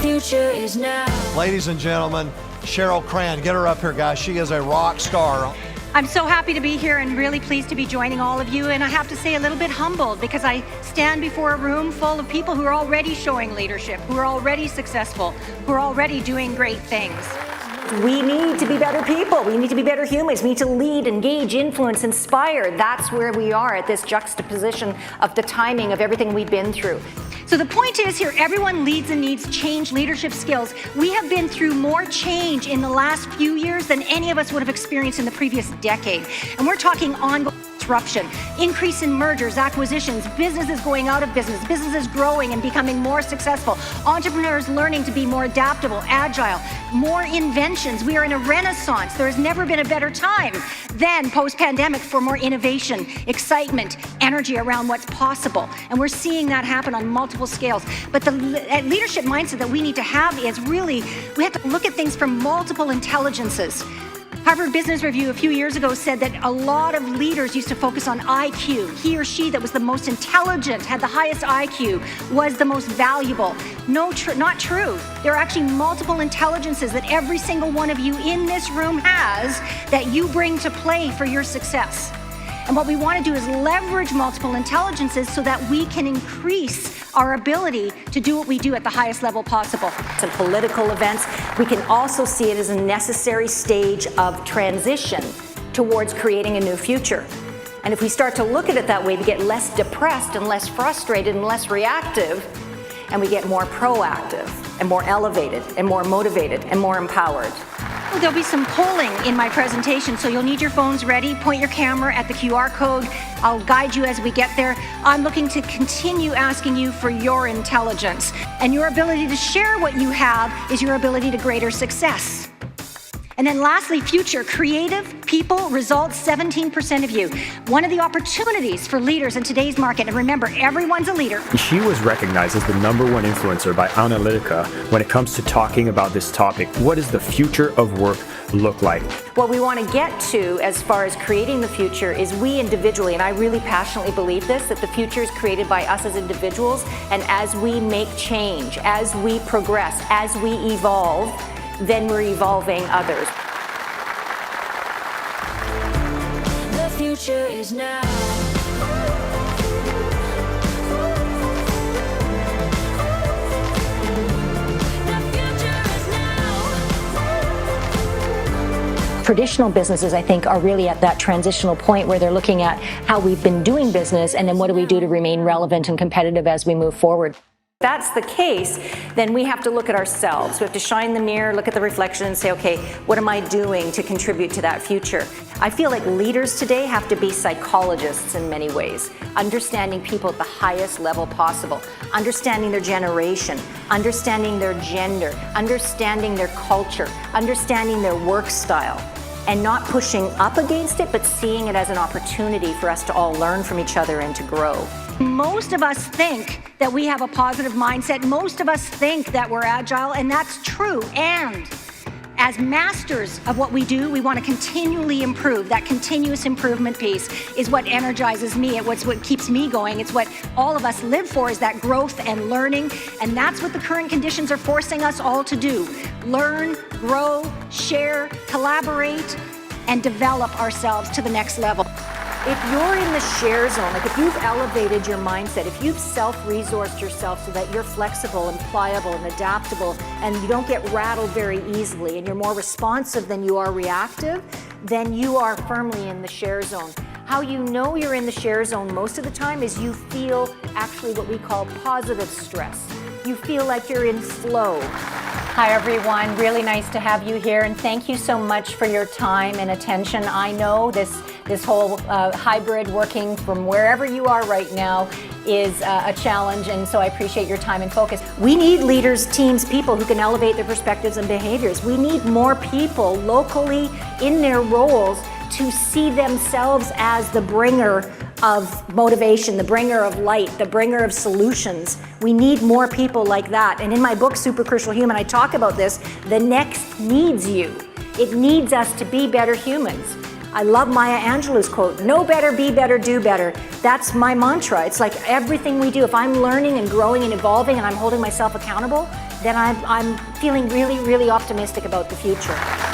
future is now. Ladies and gentlemen, Cheryl Cran, get her up here, guys. She is a rock star. I'm so happy to be here and really pleased to be joining all of you, and I have to say a little bit humbled because I stand before a room full of people who are already showing leadership, who are already successful, who are already doing great things. We need to be better people. We need to be better humans. We need to lead, engage, influence, inspire. That's where we are at this juxtaposition of the timing of everything we've been through. So the point is here, everyone leads and needs change leadership skills. We have been through more change in the last few years than any of us would have experienced in the previous decade. And we're talking ongoing disruption, increase in mergers, acquisitions, businesses going out of business, businesses growing and becoming more successful, entrepreneurs learning to be more adaptable, agile, more inventions. We are in a renaissance. There has never been a better time than post-pandemic for more innovation, excitement, energy around what's possible. And we're seeing that happen on multiple scales. But the leadership mindset that we need to have is really, we have to look at things from multiple intelligences. Harvard Business Review a few years ago said that a lot of leaders used to focus on IQ. He or she that was the most intelligent, had the highest IQ, was the most valuable. No, not true. There are actually multiple intelligences that every single one of you in this room has that you bring to play for your success. And what we want to do is leverage multiple intelligences so that we can increase our ability to do what we do at the highest level possible. Some political events, we can also see it as a necessary stage of transition towards creating a new future. And if we start to look at it that way, we get less depressed and less frustrated and less reactive, and we get more proactive and more elevated and more motivated and more empowered. Well, there'll be some polling in my presentation, so you'll need your phones ready. Point your camera at the QR code. I'll guide you as we get there. I'm looking to continue asking you for your intelligence. And your ability to share what you have is your ability to greater success. And then lastly, future, creative people, results, 17% of you. One of the opportunities for leaders in today's market, and remember, everyone's a leader. She was recognized as the #1 influencer by Onalytica when it comes to talking about this topic. What does the future of work look like? What we want to get to as far as creating the future is we individually, and I really passionately believe this, that the future is created by us as individuals, and as we make change, as we progress, as we evolve, then we're evolving others. The future is now. Traditional businesses, I think, are really at that transitional point where they're looking at how we've been doing business and then what do we do to remain relevant and competitive as we move forward. If that's the case, then we have to look at ourselves. We have to shine the mirror, look at the reflection and say, okay, what am I doing to contribute to that future? I feel like leaders today have to be psychologists in many ways, understanding people at the highest level possible, understanding their generation, understanding their gender, understanding their culture, understanding their work style, and not pushing up against it, but seeing it as an opportunity for us to all learn from each other and to grow. Most of us think that we have a positive mindset. Most of us think that we're agile, and that's true. And as masters of what we do, we want to continually improve. That continuous improvement piece is what energizes me. It's what keeps me going. It's what all of us live for, is that growth and learning. And that's what the current conditions are forcing us all to do. Learn, grow, share, collaborate, and develop ourselves to the next level. If you're in the share zone, like if you've elevated your mindset, if you've self-resourced yourself so that you're flexible and pliable and adaptable and you don't get rattled very easily and you're more responsive than you are reactive, then you are firmly in the share zone. How you know you're in the share zone most of the time is you feel actually what we call positive stress. You feel like you're in flow. Hi everyone, really nice to have you here, and thank you so much for your time and attention. I know this whole hybrid working from wherever you are right now is a challenge, and so I appreciate your time and focus. We need leaders, teams, people who can elevate their perspectives and behaviors. We need more people locally in their roles to see themselves as the bringer of motivation, the bringer of light, the bringer of solutions. We need more people like that. And in my book, Super Crucial Human, I talk about this. The next needs you. It needs us to be better humans. I love Maya Angelou's quote, know better, be better, do better. That's my mantra. It's like everything we do, if I'm learning and growing and evolving and I'm holding myself accountable, then I'm feeling really, really optimistic about the future.